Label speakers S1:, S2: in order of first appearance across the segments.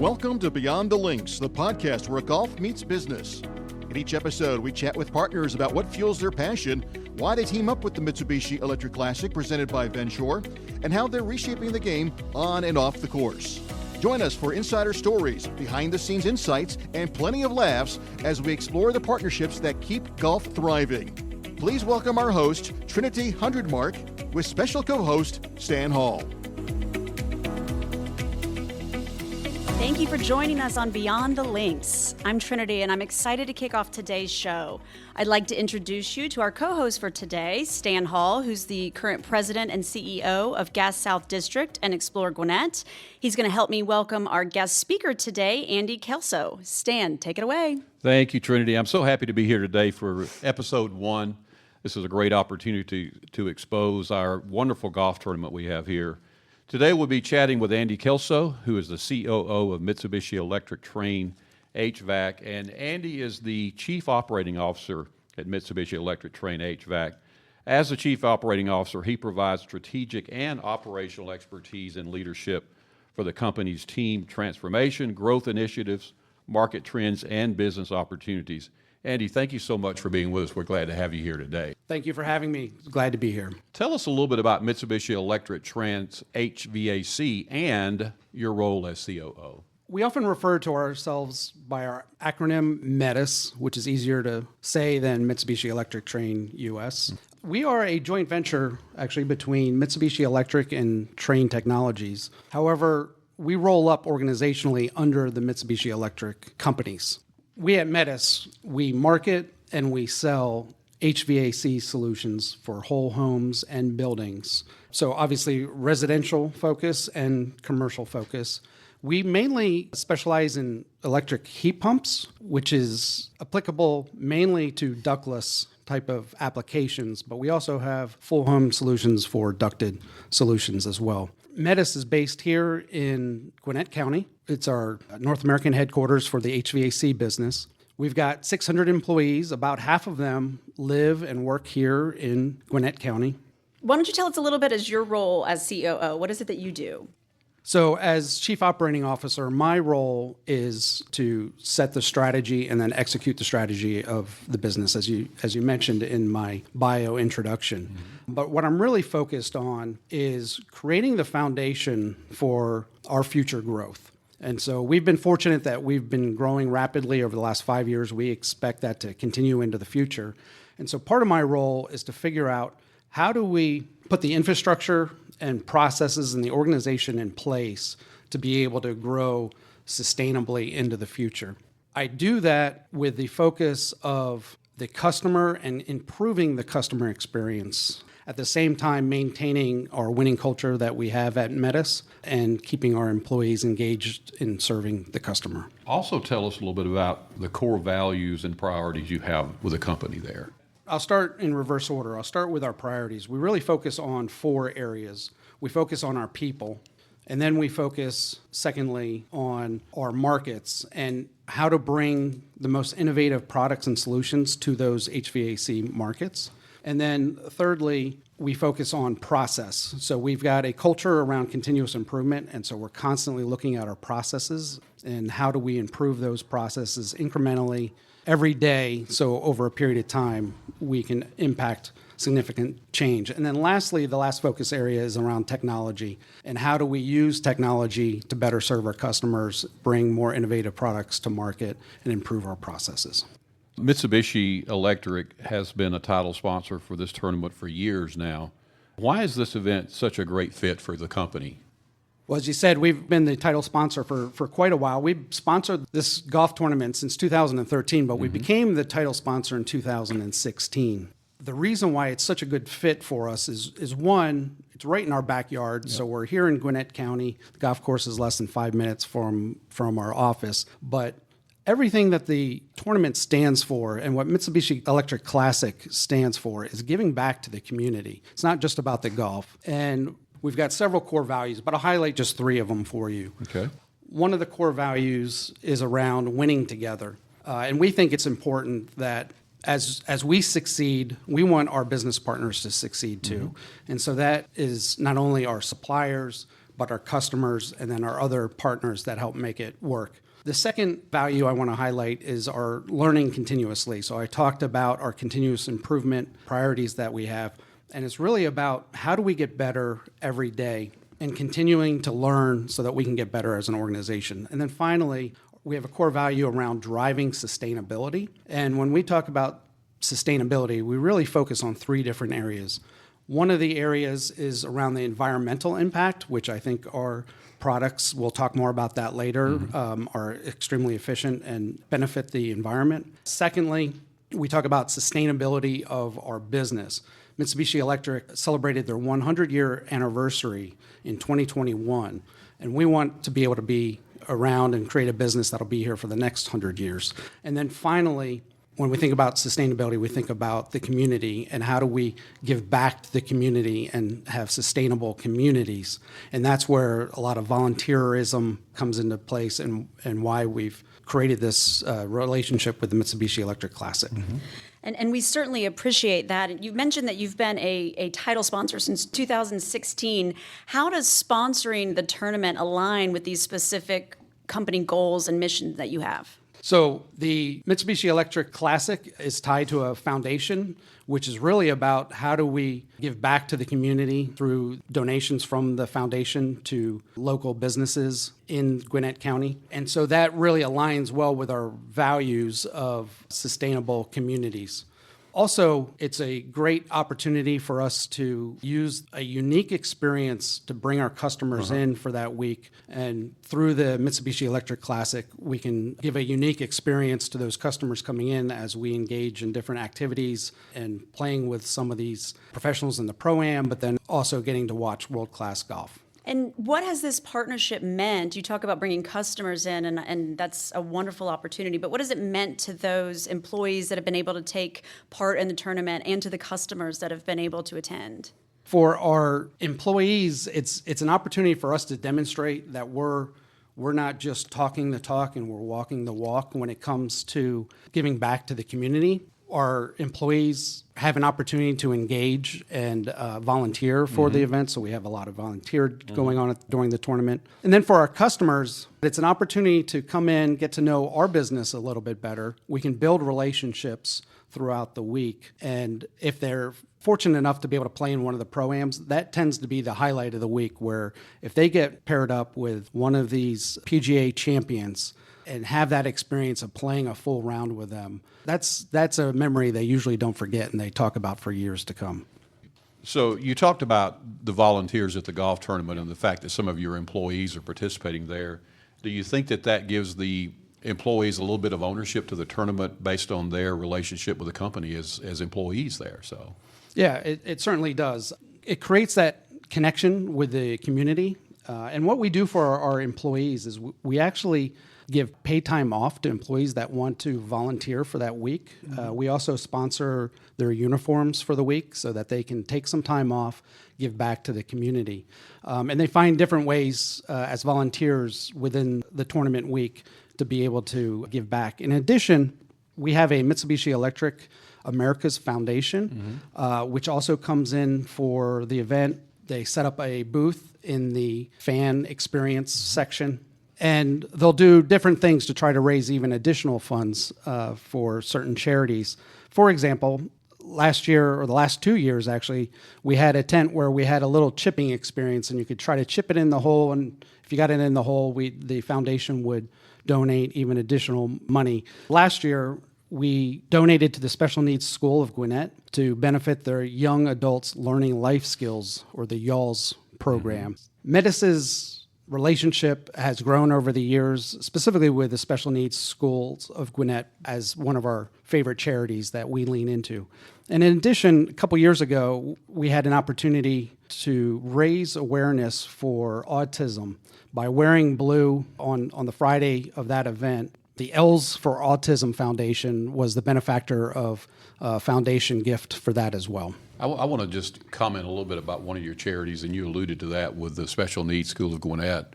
S1: Welcome to Beyond the Links, the podcast where golf meets business. In each episode, we chat with partners about what fuels their passion, why they team up with the Mitsubishi Electric Classic presented by Vensure, and how they're reshaping the game on and off the course. Join us for insider stories, behind-the-scenes insights, and plenty of laughs as we explore the partnerships that keep golf thriving. Please welcome our host, Trinity 100 Mark, with special co-host Stan Hall.
S2: Thank you for joining us on Beyond the Links. I'm Trinity, and I'm excited to kick off today's show. I'd like to introduce you to our co-host for today, Stan Hall, who's the current president and CEO of Gas South District and Explore Gwinnett. He's going to help me welcome our guest speaker today, Andy Kelso. Stan, take it away.
S3: Thank you, Trinity. I'm so happy to be here today for episode 1. This is a great opportunity to expose our wonderful golf tournament we have here. Today we'll be chatting with Andy Kelso, who is the COO of Mitsubishi Electric Trane Hvac, and Andy is the Chief Operating Officer at Mitsubishi Electric Trane Hvac. As the Chief Operating Officer, he provides strategic and operational expertise and leadership for the company's team transformation, growth initiatives, market trends, and business opportunities. Andy, thank you so much for being with us. We're glad to have you here today.
S4: Thank you for having me. Glad to be here.
S3: Tell us a little bit about Mitsubishi Electric Trane's HVAC and your role as COO.
S4: We often refer to ourselves by our acronym METIS, which is easier to say than Mitsubishi Electric Trane US. We are a joint venture, actually, between Mitsubishi Electric and Trane Technologies. However, we roll up organizationally under the Mitsubishi Electric companies. We at Metis, we market and we sell HVAC solutions for whole homes and buildings. So obviously residential focus and commercial focus. We mainly specialize in electric heat pumps, which is applicable mainly to ductless type of applications, but we also have full home solutions for ducted solutions as well. Metis is based here in Gwinnett County. It's our North American headquarters for the HVAC business. We've got 600 employees. About half of them live and work here in Gwinnett County.
S2: Why don't you tell us a little bit as your role as COO? What is it that you do?
S4: So as Chief Operating Officer, my role is to set the strategy and then execute the strategy of the business, as you mentioned in my bio introduction. Mm-hmm. But what I'm really focused on is creating the foundation for our future growth. And so we've been fortunate that we've been growing rapidly over the last 5 years. We expect that to continue into the future. And so part of my role is to figure out how do we put the infrastructure and processes and the organization in place to be able to grow sustainably into the future. I do that with the focus of the customer and improving the customer experience, at the same time maintaining our winning culture that we have at Metis and keeping our employees engaged in serving the customer.
S3: Also tell us a little bit about the core values and priorities you have with the company there.
S4: I'll start in reverse order. I'll start with our priorities. We really focus on 4 areas. We focus on our people, and then we focus, secondly, on our markets and how to bring the most innovative products and solutions to those HVAC markets. And then thirdly, we focus on process. So we've got a culture around continuous improvement, and so we're constantly looking at our processes and how do we improve those processes incrementally every day, so over a period of time, we can impact significant change. And then lastly, the last focus area is around technology and how do we use technology to better serve our customers, bring more innovative products to market, and improve our processes.
S3: Mitsubishi Electric has been a title sponsor for this tournament for years now. Why is this event such a great fit for the company?
S4: Well, as you said, we've been the title sponsor for quite a while. We've sponsored this golf tournament since 2013, but we became the title sponsor in 2016. The reason why it's such a good fit for us is one, it's right in our backyard. Yep. So we're here in Gwinnett County. The golf course is less than 5 minutes from our office. But everything that the tournament stands for and what Mitsubishi Electric Classic stands for is giving back to the community. It's not just about the golf. And we've got several core values, but I'll highlight just 3 of them for you.
S3: Okay.
S4: One of the core values is around winning together. And we think it's important that as we succeed, we want our business partners to succeed too. Mm-hmm. And so that is not only our suppliers, but our customers and then our other partners that help make it work. The second value I want to highlight is our learning continuously. So I talked about our continuous improvement priorities that we have, and it's really about how do we get better every day and continuing to learn so that we can get better as an organization. And then finally, we have a core value around driving sustainability. And when we talk about sustainability, we really focus on three different areas. One of the areas is around the environmental impact, which I think our products, we'll talk more about that later, are extremely efficient and benefit the environment. Secondly, we talk about sustainability of our business. Mitsubishi Electric celebrated their 100-year anniversary in 2021, and we want to be able to be around and create a business that'll be here for the next 100 years. And then finally, when we think about sustainability, we think about the community and how do we give back to the community and have sustainable communities. And that's where a lot of volunteerism comes into place and why we've created this relationship with the Mitsubishi Electric Classic.
S2: Mm-hmm. And we certainly appreciate that. And you mentioned that you've been a title sponsor since 2016. How does sponsoring the tournament align with these specific company goals and missions that you have?
S4: So the Mitsubishi Electric Classic is tied to a foundation, which is really about how do we give back to the community through donations from the foundation to local businesses in Gwinnett County. And so that really aligns well with our values of sustainable communities. Also, it's a great opportunity for us to use a unique experience to bring our customers in for that week. And through the Mitsubishi Electric Classic, we can give a unique experience to those customers coming in as we engage in different activities and playing with some of these professionals in the Pro-Am, but then also getting to watch world-class golf.
S2: And what has this partnership meant? You talk about bringing customers in, and that's a wonderful opportunity, but what has it meant to those employees that have been able to take part in the tournament and to the customers that have been able to attend?
S4: For our employees, it's an opportunity for us to demonstrate that we're not just talking the talk and we're walking the walk when it comes to giving back to the community. Our employees have an opportunity to engage and volunteer for the event, so we have a lot of volunteer going on during the tournament. And then for our customers, it's an opportunity to come in, get to know our business a little bit better. We can build relationships throughout the week, and if they're fortunate enough to be able to play in one of the Pro-Ams, that tends to be the highlight of the week, where if they get paired up with one of these PGA champions and have that experience of playing a full round with them, that's a memory they usually don't forget and they talk about for years to come.
S3: So you talked about the volunteers at the golf tournament and the fact that some of your employees are participating there. Do you think that gives the employees a little bit of ownership to the tournament based on their relationship with the company as employees there? So,
S4: yeah, it certainly does. It creates that connection with the community. And what we do for our employees is we actually give paid time off to employees that want to volunteer for that week. We also sponsor their uniforms for the week so that they can take some time off, give back to the community. And they find different ways as volunteers within the tournament week to be able to give back. In addition, we have a Mitsubishi Electric Americas Foundation, which also comes in for the event. They set up a booth in the fan experience section, and they'll do different things to try to raise even additional funds for certain charities. For example, last year, or the last 2 years actually, we had a tent where we had a little chipping experience, and you could try to chip it in the hole, and if you got it in the hole, the foundation would donate even additional money. Last year, we donated to the Special Needs School of Gwinnett to benefit their Young Adults Learning Life Skills, or the YALS program. Metis's relationship has grown over the years, specifically with the Special Needs Schools of Gwinnett as one of our favorite charities that we lean into. And in addition, a couple years ago, we had an opportunity to raise awareness for autism by wearing blue on the Friday of that event. The L's for Autism Foundation was the benefactor of a foundation gift for that as well.
S3: I want to just comment a little bit about one of your charities, and you alluded to that with the Special Needs School of Gwinnett.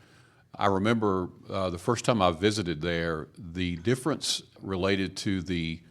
S3: I remember the first time I visited there, the difference related to the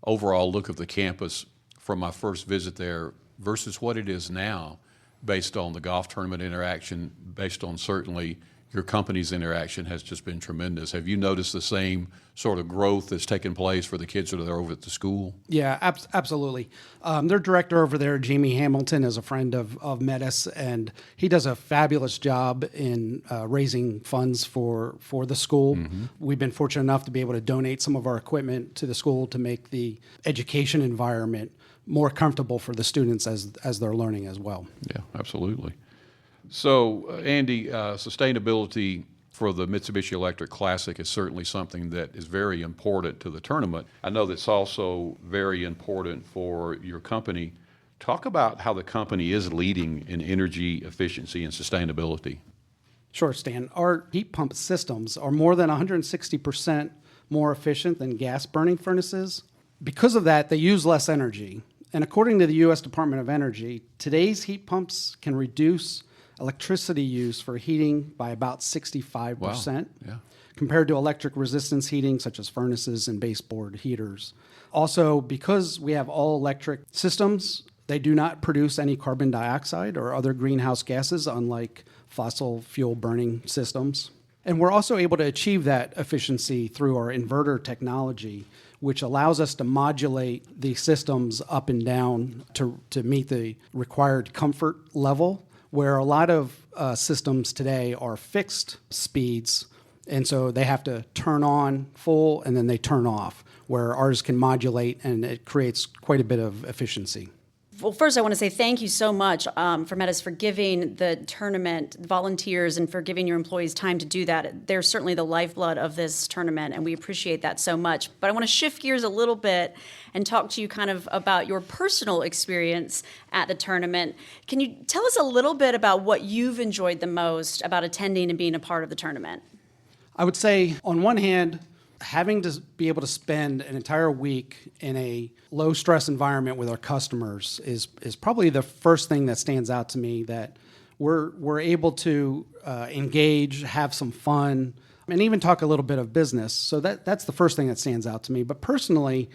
S3: overall look of the campus from my first visit there versus what it is now. based on the golf tournament interaction, based on certainly your company's interaction has just been tremendous. Have you noticed the same sort of growth that's taken place for the kids that are over at the school?
S4: Yeah, absolutely. Their director over there, Jamie Hamilton, is a friend of Metis, and he does a fabulous job in raising funds for the school. Mm-hmm. We've been fortunate enough to be able to donate some of our equipment to the school to make the education environment more comfortable for the students as they're learning as well.
S3: Yeah, absolutely. So, Andy, sustainability for the Mitsubishi Electric Classic is certainly something that is very important to the tournament. I know that's also very important for your company. Talk about how the company is leading in energy efficiency and sustainability.
S4: Sure, Stan. Our heat pump systems are more than 160% more efficient than gas burning furnaces. Because of that, they use less energy. And according to the U.S. Department of Energy, today's heat pumps can reduce electricity use for heating by about 65%.
S3: Wow. Yeah.
S4: Compared to electric resistance heating, such as furnaces and baseboard heaters. Also, because we have all electric systems, they do not produce any carbon dioxide or other greenhouse gases, unlike fossil fuel burning systems. And we're also able to achieve that efficiency through our inverter technology, which allows us to modulate the systems up and down to meet the required comfort level, where a lot of systems today are fixed speeds, and so they have to turn on full and then they turn off, where ours can modulate, and it creates quite a bit of efficiency.
S2: Well, first, I want to say thank you so much for Metis for giving the tournament volunteers and for giving your employees time to do that. They're certainly the lifeblood of this tournament, and we appreciate that so much. But I want to shift gears a little bit and talk to you kind of about your personal experience at the tournament. Can you tell us a little bit about what you've enjoyed the most about attending and being a part of the tournament?
S4: I would say, on one hand, having to be able to spend an entire week in a low-stress environment with our customers is probably the first thing that stands out to me, that we're able to engage, have some fun, and even talk a little bit of business. So that's the first thing that stands out to me. But personally,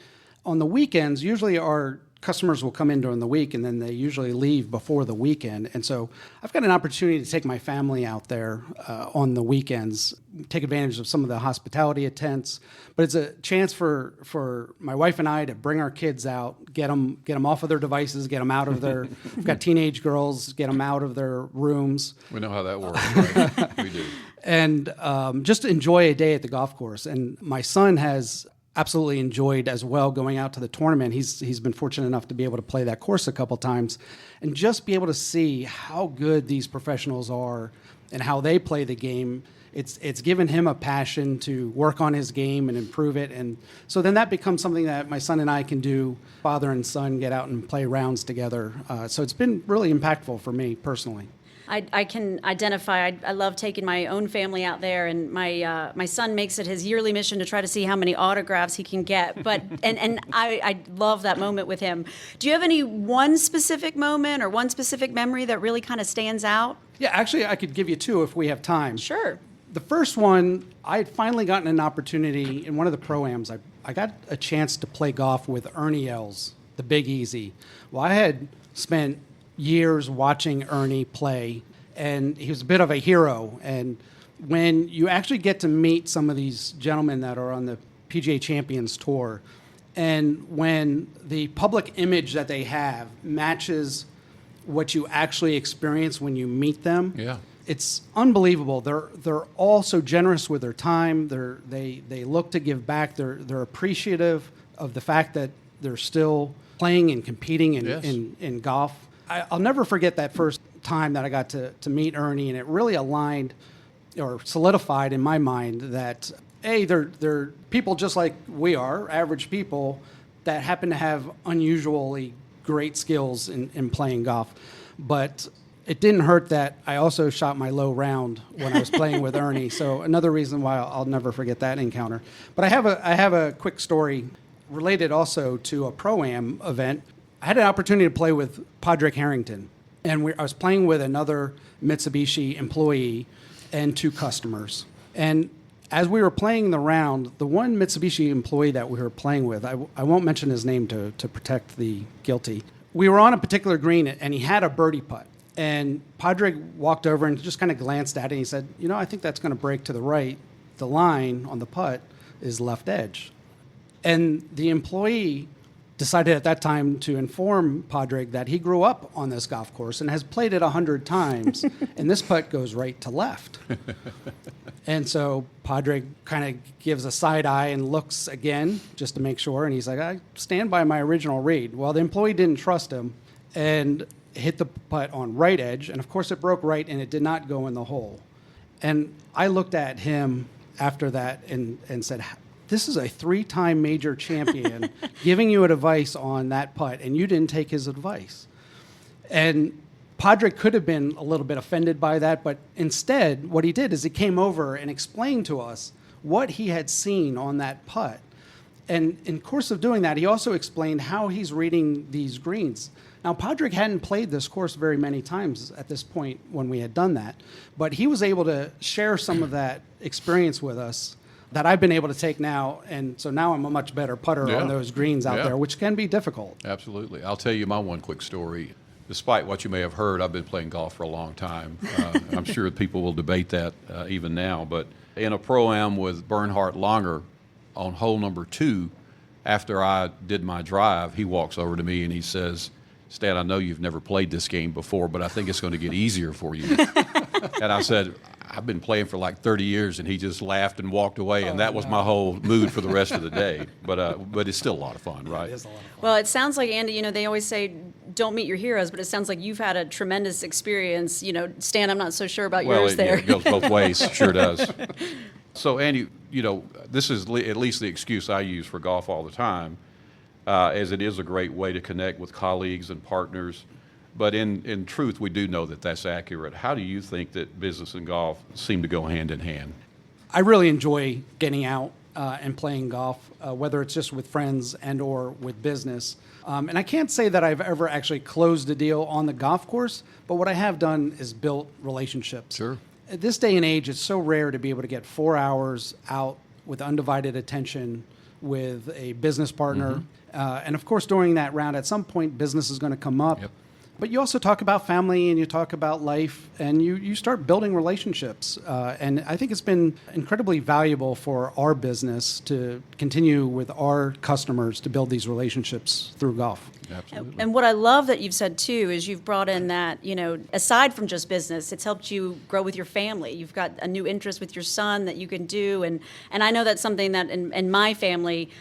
S4: on the weekends, usually our customers will come in during the week, and then they usually leave before the weekend. And so I've got an opportunity to take my family out there on the weekends, take advantage of some of the hospitality at tents. But it's a chance for my wife and I to bring our kids out, get them off of their devices, get them out of their, we've got teenage girls, get them out of their rooms.
S3: We know how that works, right? We do.
S4: And just enjoy a day at the golf course. And my son has absolutely enjoyed as well going out to the tournament. He's been fortunate enough to be able to play that course a couple times, and just be able to see how good these professionals are and how they play the game. It's given him a passion to work on his game and improve it. And so then that becomes something that my son and I can do, father and son, get out and play rounds together. So it's been really impactful for me personally.
S2: I can identify. I love taking my own family out there, and my son makes it his yearly mission to try to see how many autographs he can get. But and I love that moment with him. Do you have any one specific moment or one specific memory that really kind of stands out?
S4: Yeah, actually, I could give you two if we have time.
S2: Sure.
S4: The first one, I had finally gotten an opportunity in one of the Pro-Ams. I got a chance to play golf with Ernie Els, the Big Easy. Well, I had spent years watching Ernie play, and he was a bit of a hero. And when you actually get to meet some of these gentlemen that are on the PGA Champions Tour, and when the public image that they have matches what you actually experience when you meet them,
S3: yeah,
S4: it's unbelievable. They're all so generous with their time. They look to give back. They're appreciative of the fact that they're still playing and competing in golf. I'll never forget that first time that I got to meet Ernie, and it really aligned or solidified in my mind that, A, they're people just like we are, average people, that happen to have unusually great skills in playing golf. But it didn't hurt that I also shot my low round when I was playing with Ernie, so another reason why I'll never forget that encounter. But I have a quick story related also to a Pro-Am event. I had an opportunity to play with Padraig Harrington, and I was playing with another Mitsubishi employee and two customers. And as we were playing the round, the one Mitsubishi employee that we were playing with, I won't mention his name to protect the guilty, we were on a particular green, and he had a birdie putt. And Padraig walked over and just kind of glanced at it, and he said, I think that's going to break to the right. The line on the putt is left edge. And the employee decided at that time to inform Padraig that he grew up on this golf course and has played it 100 times, and this putt goes right to left. And so Padraig kind of gives a side eye and looks again just to make sure, and he's like, I stand by my original read. Well, the employee didn't trust him and hit the putt on right edge, and of course it broke right, and it did not go in the hole. And I looked at him after that and said, this is a 3-time major champion giving you advice on that putt, and you didn't take his advice. And Padraig could have been a little bit offended by that, but instead, what he did is he came over and explained to us what he had seen on that putt. And in course of doing that, he also explained how he's reading these greens. Now, Padraig hadn't played this course very many times at this point when we had done that, but he was able to share some of that experience with us that I've been able to take now, and so now I'm a much better putter on those greens out there, which can be difficult.
S3: Absolutely. I'll tell you my one quick story. Despite what you may have heard, I've been playing golf for a long time. I'm sure people will debate that even now, but in a Pro-Am with Bernhard Langer on hole number 2, after I did my drive, he walks over to me and he says, Stan, I know you've never played this game before, but I think it's going to get easier for you. And I said, I've been playing for like 30 years, and he just laughed and walked away, and that was my whole mood for the rest of the day. But it's still a lot of fun, right?
S4: It is a lot of fun.
S2: Well, it sounds like, Andy, they always say don't meet your heroes, but it sounds like you've had a tremendous experience. Stan, I'm not so sure about yours there.
S3: It goes both ways, sure does. So, Andy, this is at least the excuse I use for golf all the time, as it is a great way to connect with colleagues and partners. But in truth, we do know that that's accurate. How do you think that business and golf seem to go hand in hand?
S4: I really enjoy getting out and playing golf, whether it's just with friends and or with business. And I can't say that I've ever actually closed a deal on the golf course, but what I have done is built relationships.
S3: Sure.
S4: At this day and age, it's so rare to be able to get 4 hours out with undivided attention with a business partner. And of course, during that round, at some point, business is going to come up.
S3: Yep.
S4: But you also talk about family and you talk about life and you start building relationships. And I think it's been incredibly valuable for our business to continue with our customers to build these relationships through golf.
S3: Absolutely.
S2: And what I love that you've said too is you've brought in that, aside from just business, it's helped you grow with your family. You've got a new interest with your son that you can do. And I know that's something that in my family,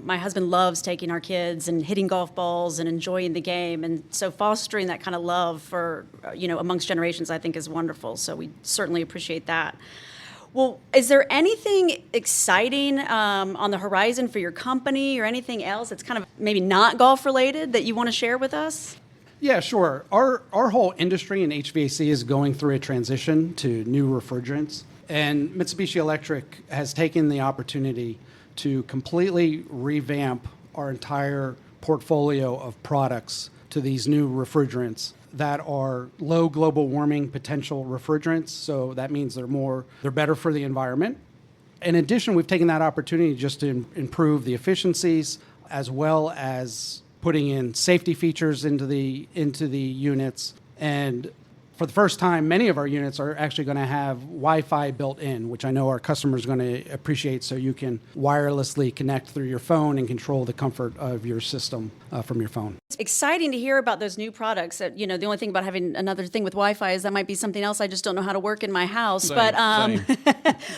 S2: my husband loves taking our kids and hitting golf balls and enjoying the game. And so fostering that kind of love for, amongst generations, I think is wonderful. So we certainly appreciate that. Well, is there anything exciting on the horizon for your company or anything else that's kind of maybe not golf related that you want to share with us?
S4: Yeah, sure. Our whole industry in HVAC is going through a transition to new refrigerants. And Mitsubishi Electric has taken the opportunity to completely revamp our entire portfolio of products to these new refrigerants that are low global warming potential refrigerants. So that means they're better for the environment. In addition, we've taken that opportunity just to improve the efficiencies as well as putting in safety features into the units. And for the first time, many of our units are actually going to have Wi-Fi built in, which I know our customers are going to appreciate, so you can wirelessly connect through your phone and control the comfort of your system from your phone.
S2: It's exciting to hear about those new products. That, the only thing about having another thing with Wi-Fi is that might be something else I just don't know how to work in my house.
S3: Same.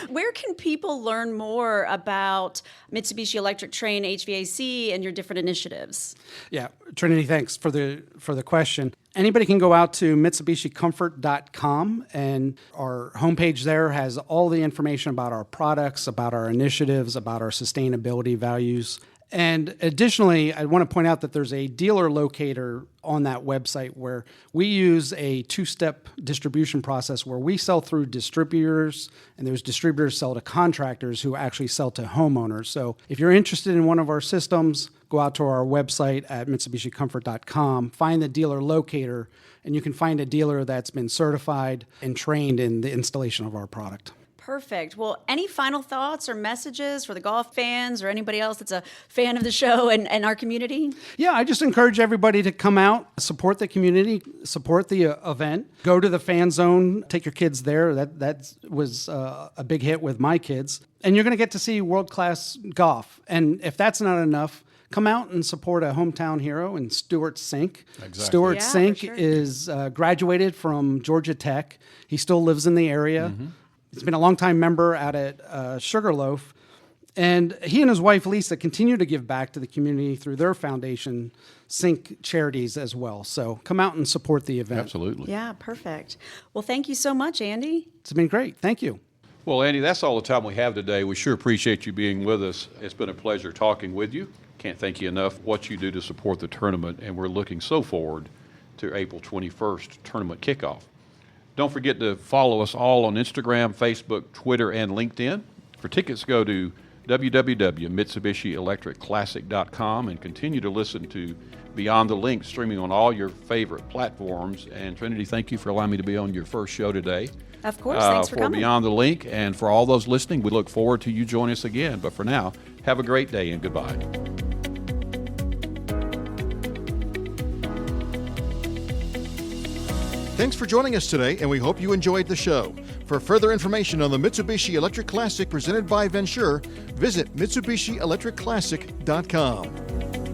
S2: Where can people learn more about Mitsubishi Electric Trane HVAC and your different initiatives?
S4: Yeah, Trinity, thanks for the question. Anybody can go out to MitsubishiComfort.com, and our homepage there has all the information about our products, about our initiatives, about our sustainability values. And additionally, I want to point out that there's a dealer locator on that website where we use a two-step distribution process where we sell through distributors, and those distributors sell to contractors who actually sell to homeowners. So if you're interested in one of our systems, go out to our website at MitsubishiComfort.com, find the dealer locator, and you can find a dealer that's been certified and trained in the installation of our product.
S2: Perfect. Well, any final thoughts or messages for the golf fans or anybody else that's a fan of the show and our community?
S4: Yeah, I just encourage everybody to come out, support the community, support the event, go to the fan zone, take your kids there. That was a big hit with my kids. And you're going to get to see world-class golf. And if that's not enough, come out and support a hometown hero in Stuart Sink.
S3: Exactly.
S4: Stuart Sink
S2: for sure.
S4: is graduated from Georgia Tech. He still lives in the area. He's been a longtime member out at Sugarloaf. And he and his wife, Lisa, continue to give back to the community through their foundation, Sink Charities as well. So come out and support the event.
S3: Absolutely.
S2: Yeah, perfect. Well, thank you so much, Andy.
S4: It's been great. Thank you.
S3: Well, Andy, that's all the time we have today. We sure appreciate you being with us. It's been a pleasure talking with you. Can't thank you enough for what you do to support the tournament, and we're looking so forward to April 21st tournament kickoff. Don't forget to follow us all on Instagram, Facebook, Twitter, and LinkedIn. For tickets, go to www.MitsubishiElectricClassic.com and continue to listen to Beyond the Link, streaming on all your favorite platforms. And Trinity, thank you for allowing me to be on your first show today.
S2: Of course. Thanks for coming.
S3: Beyond the Link, and for all those listening, we look forward to you joining us again. But for now, have a great day and goodbye.
S1: Thanks for joining us today, and we hope you enjoyed the show. For further information on the Mitsubishi Electric Classic presented by Vensure, visit MitsubishiElectricClassic.com.